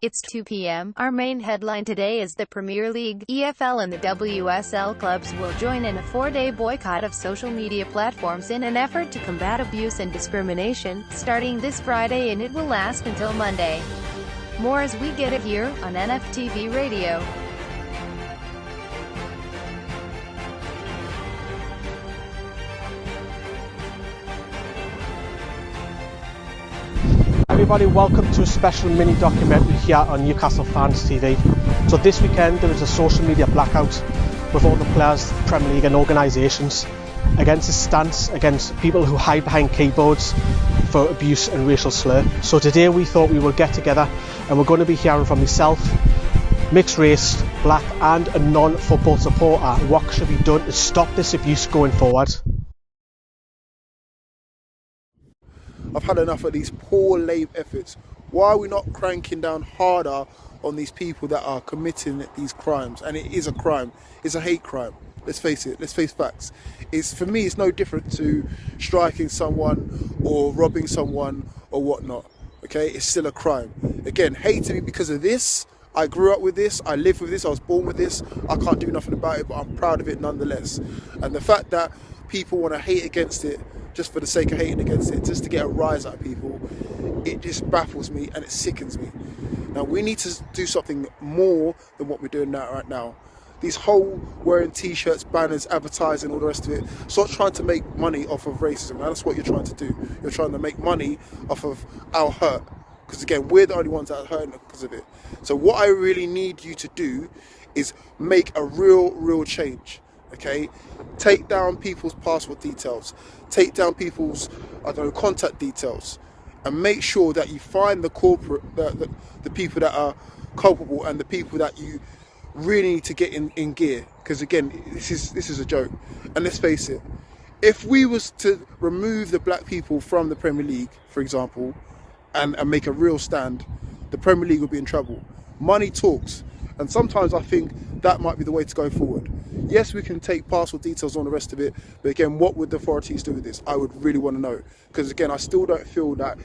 It's 2 p.m. Our main headline today is the Premier League, EFL and the WSL clubs will join in a 4-day boycott of social media platforms in an effort to combat abuse and discrimination, starting this Friday, and it will last until Monday. More as we get it here, on NFTV Radio. Everybody, welcome to a special mini documentary here on Newcastle Fans TV. So this weekend there was a social media blackout with all the players, Premier League and organisations against a stance against people who hide behind keyboards for abuse and racial slur. So today we thought we would get together and we're going to be hearing from myself, mixed race, black and a non-football supporter, what should be done to stop this abuse going forward. I've had enough of these poor, lame efforts. Why are we not cranking down harder on these people that are committing these crimes? And it is a crime. It's a hate crime. Let's face it. Let's face facts. For me, it's no different to striking someone or robbing someone or whatnot. Okay? It's still a crime. Again, hating me because of this. I grew up with this. I live with this. I was born with this. I can't do nothing about it, but I'm proud of it nonetheless. And the fact that people want to hate against it just for the sake of hating against it, just to get a rise out of people, it just baffles me and it sickens me. Now we need to do something more than what we're doing right now. These whole wearing t-shirts, banners, advertising, all the rest of it, start trying to make money off of racism. Now that's what you're trying to do. You're trying to make money off of our hurt. Because again, we're the only ones that are hurting because of it. So what I really need you to do is make a real change. Okay, take down people's passport details, take down people's, contact details, and make sure that you find the people that are culpable and the people that you really need to get in gear. Because again, this is a joke. And let's face it, if we was to remove the black people from the Premier League, for example, and make a real stand, the Premier League would be in trouble. Money talks. And sometimes I think that might be the way to go forward. Yes, we can take parcel details on the rest of it, but again, what would the authorities do with this? I would really want to know. Because again, I still don't feel that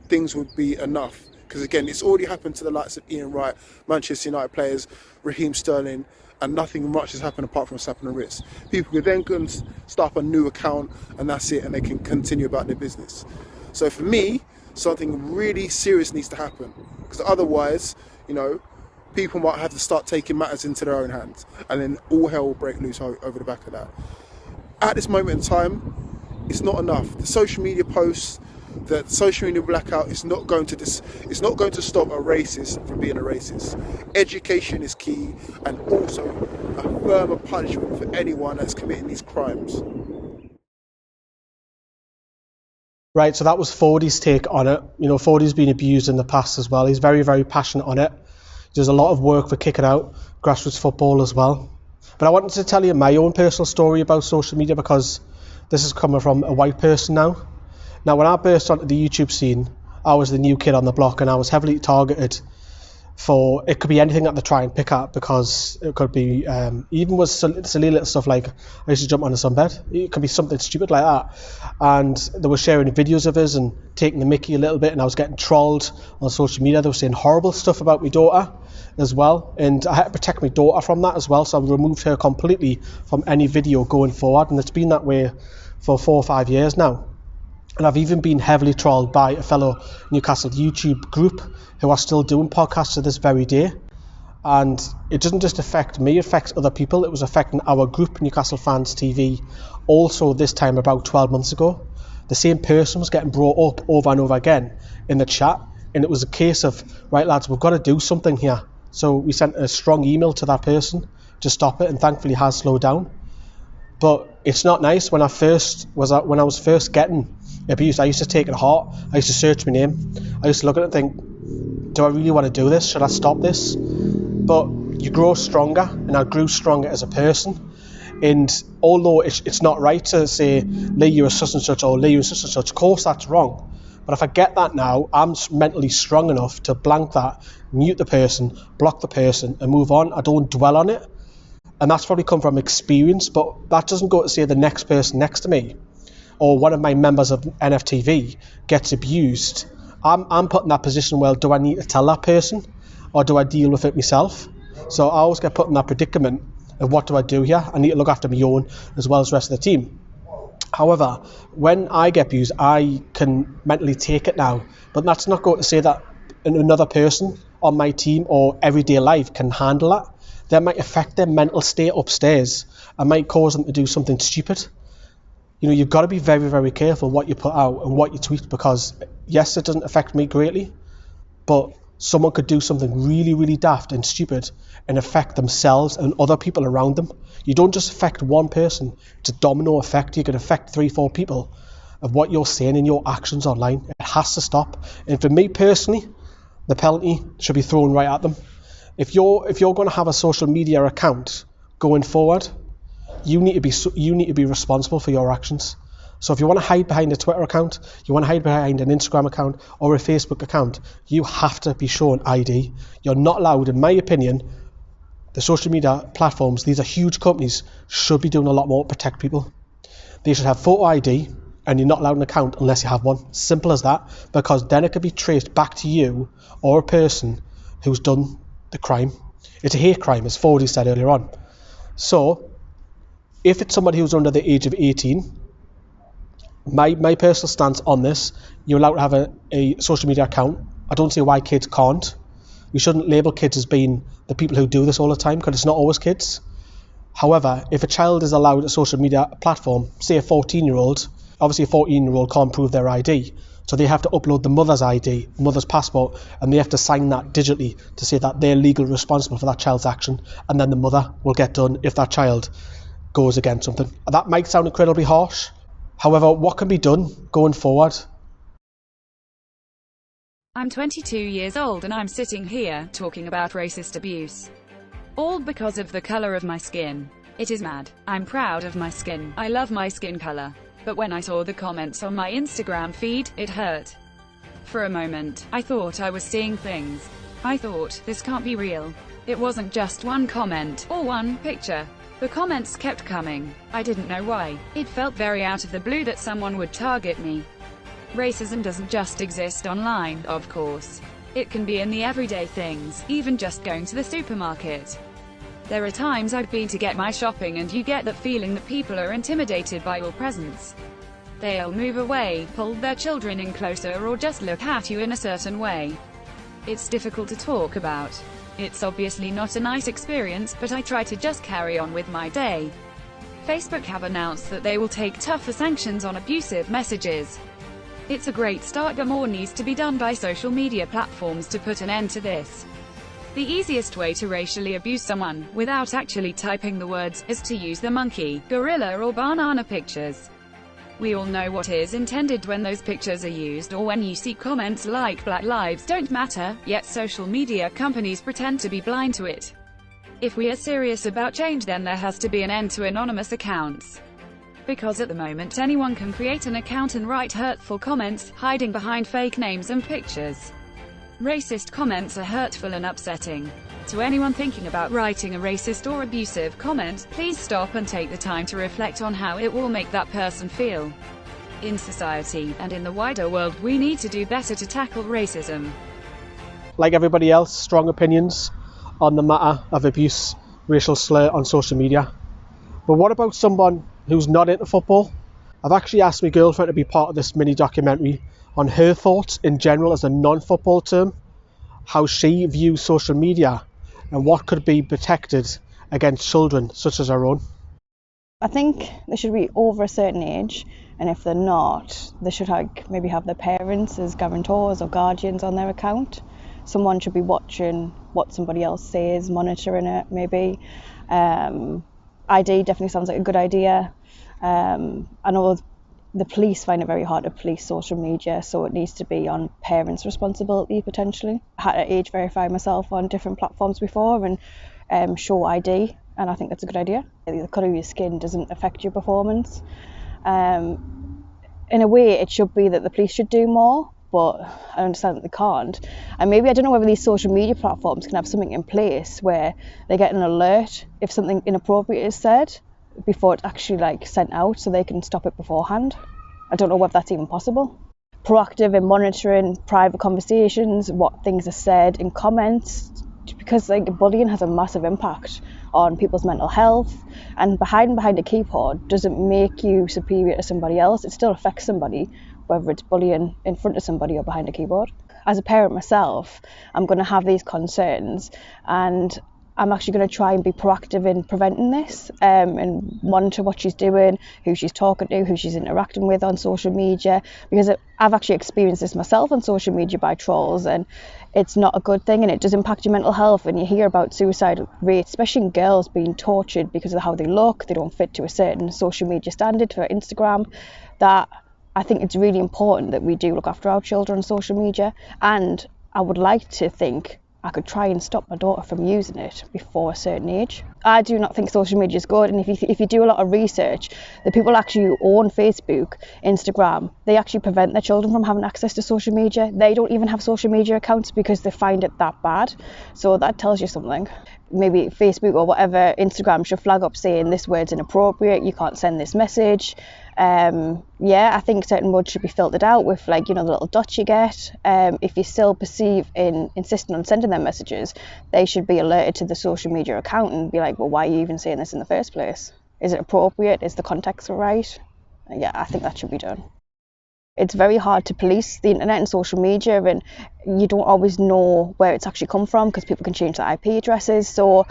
things would be enough. Because again, it's already happened to the likes of Ian Wright, Manchester United players, Raheem Sterling, and nothing much has happened apart from slapping the wrist. People could then go and start up a new account, and that's it, and they can continue about their business. So for me, something really serious needs to happen. Because otherwise, people might have to start taking matters into their own hands, and then all hell will break loose over the back of that. At this moment in time, it's not enough. The social media posts, the social media blackout is not going to stop a racist from being a racist. Education is key, and also a firmer punishment for anyone that's committing these crimes. Right, so that was Fordy's take on it. Fordy's been abused in the past as well. He's very, very passionate on it. There's a lot of work for kicking out grassroots football as well. But I wanted to tell you my own personal story about social media, because this is coming from a white person now. Now, when I burst onto the YouTube scene, I was the new kid on the block, and I was heavily targeted for, it could be anything that they try and pick at, because it could be, even with silly little stuff like, I used to jump on a sunbed. It could be something stupid like that. And they were sharing videos of us and taking the mickey a little bit, and I was getting trolled on social media. They were saying horrible stuff about my daughter as well, and I had to protect my daughter from that as well, so I removed her completely from any video going forward, and it's been that way for 4 or 5 years now. And I've even been heavily trolled by a fellow Newcastle YouTube group who are still doing podcasts to this very day. And it doesn't just affect me, it affects other people. It was affecting our group, Newcastle Fans TV, also this time about 12 months ago. The same person was getting brought up over and over again in the chat, and it was a case of, right lads, we've got to do something here. So we sent a strong email to that person to stop it, and thankfully it has slowed down. But it's not nice. When I was first getting abused, I used to take it to heart. I used to search my name. I used to look at it and think, do I really want to do this? Should I stop this? But you grow stronger, and I grew stronger as a person. And although it's not right to say, Lee, you're a such and such, or Lee, you're such and such, of course that's wrong. But if I get that now, I'm mentally strong enough to blank that, mute the person, block the person, and move on. I don't dwell on it. And that's probably come from experience, but that doesn't go to say the next person next to me or one of my members of NFTV gets abused. I'm put in that position, well, do I need to tell that person? or do I deal with it myself? So I always get put in that predicament of what do I do here? I need to look after my own as well as the rest of the team. However, when I get abused, I can mentally take it now, but that's not going to say that another person on my team or everyday life can handle that. That might affect their mental state upstairs and might cause them to do something stupid. You know, you've got to be very, very careful what you put out and what you tweet, because yes, it doesn't affect me greatly, but someone could do something really, really daft and stupid and affect themselves and other people around them. You don't just affect one person, it's a domino effect. You can affect 3-4 people of what you're saying and your actions online. It has to stop. And for me personally, the penalty should be thrown right at them. If you're going to have a social media account going forward, you need to be responsible for your actions. So if you want to hide behind a Twitter account, you want to hide behind an Instagram account or a Facebook account, you have to be shown ID. You're not allowed, in my opinion, the social media platforms, these are huge companies, should be doing a lot more to protect people. They should have photo ID, and you're not allowed an account unless you have one. Simple as that, because then it could be traced back to you or a person who's done the crime. It's a hate crime, as Fordy said earlier on. So if it's somebody who's under the age of 18, my personal stance on this, you're allowed to have a social media account. I don't see why kids can't. We shouldn't label kids as being the people who do this all the time, because it's not always kids. However, if a child is allowed a social media platform, say a 14-year-old, obviously a 14-year-old can't prove their ID, so they have to upload the mother's ID, mother's passport, and they have to sign that digitally to say that they're legally responsible for that child's action, and then the mother will get done if that child goes against something. That might sound incredibly harsh. However, what can be done going forward? I'm 22 years old and I'm sitting here, talking about racist abuse. All because of the color of my skin. It is mad. I'm proud of my skin. I love my skin color. But when I saw the comments on my Instagram feed, it hurt. For a moment, I thought I was seeing things. I thought, this can't be real. It wasn't just one comment, or one picture. The comments kept coming. I didn't know why. It felt very out of the blue that someone would target me. Racism doesn't just exist online, of course. It can be in the everyday things, even just going to the supermarket. There are times I've been to get my shopping and you get that feeling that people are intimidated by your presence. They'll move away, pull their children in closer, or just look at you in a certain way. It's difficult to talk about. It's obviously not a nice experience, but I try to just carry on with my day. Facebook have announced that they will take tougher sanctions on abusive messages. It's a great start, but more needs to be done by social media platforms to put an end to this. The easiest way to racially abuse someone, without actually typing the words, is to use the monkey, gorilla or banana pictures. We all know what is intended when those pictures are used, or when you see comments like Black Lives Don't Matter, yet social media companies pretend to be blind to it. If we are serious about change, then there has to be an end to anonymous accounts. Because at the moment anyone can create an account and write hurtful comments, hiding behind fake names and pictures. Racist comments are hurtful and upsetting. To anyone thinking about writing a racist or abusive comment, please stop and take the time to reflect on how it will make that person feel. In society, and in the wider world, we need to do better to tackle racism. Like everybody else, strong opinions on the matter of abuse, racial slur on social media. But what about someone who's not into football? I've actually asked my girlfriend to be part of this mini documentary on her thoughts in general as a non-football term, how she views social media and what could be protected against children such as our own. I think they should be over a certain age, and if they're not, they should maybe have their parents as guarantors or guardians on their account. Someone should be watching what somebody else says, monitoring it maybe. ID definitely sounds like a good idea. I know the police find it very hard to police social media, so it needs to be on parents' responsibility potentially. I had to age verify myself on different platforms before and show ID, and I think that's a good idea. The colour of your skin doesn't affect your performance. In a way, it should be that the police should do more, but I understand that they can't. And maybe, I don't know whether these social media platforms can have something in place where they get an alert if something inappropriate is said before it's actually sent out, so they can stop it beforehand. I don't know whether that's even possible. Proactive in monitoring private conversations, what things are said in comments, because like bullying has a massive impact on people's mental health, and hiding behind a keyboard doesn't make you superior to somebody else. It still affects somebody, whether it's bullying in front of somebody or behind a keyboard. As a parent myself, I'm going to have these concerns, and I'm actually going to try and be proactive in preventing this, and monitor what she's doing, who she's talking to, who she's interacting with on social media, because I've actually experienced this myself on social media by trolls, and it's not a good thing, and it does impact your mental health. And you hear about suicide rates, especially in girls, being tortured because of how they look. They don't fit to a certain social media standard for Instagram. That I think it's really important that we do look after our children on social media, and I would like to think I could try and stop my daughter from using it before a certain age. I do not think social media is good, and if you do a lot of research, the people actually who own Facebook, Instagram, they actually prevent their children from having access to social media. They don't even have social media accounts because they find it that bad. So that tells you something. Maybe Facebook or whatever, Instagram should flag up saying this word's inappropriate, you can't send this message. I think certain words should be filtered out with, like, the little dots you get. If you still perceive in insisting on sending them messages, they should be alerted to the social media account and be like, well, why are you even saying this in the first place? Is it appropriate? Is the context right? Yeah, I think that should be done. It's very hard to police the internet and social media, and you don't always know where it's actually come from because people can change their IP addresses. So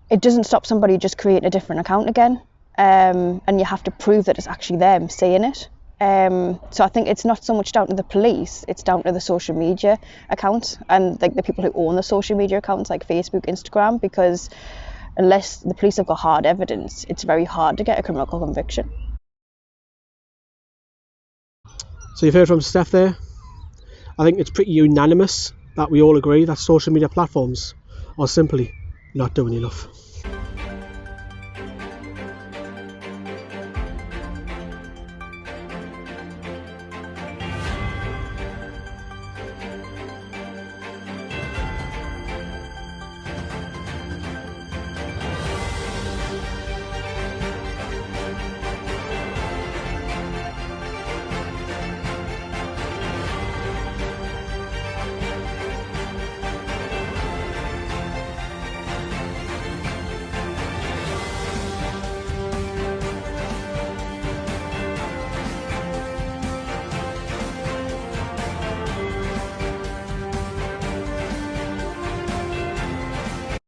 it doesn't stop somebody just creating a different account again. And you have to prove that it's actually them saying it. So I think it's not so much down to the police, it's down to the social media accounts and like the people who own the social media accounts like Facebook, Instagram, because unless the police have got hard evidence, it's very hard to get a criminal conviction. So you've heard from Steph there. I think it's pretty unanimous that we all agree that social media platforms are simply not doing enough.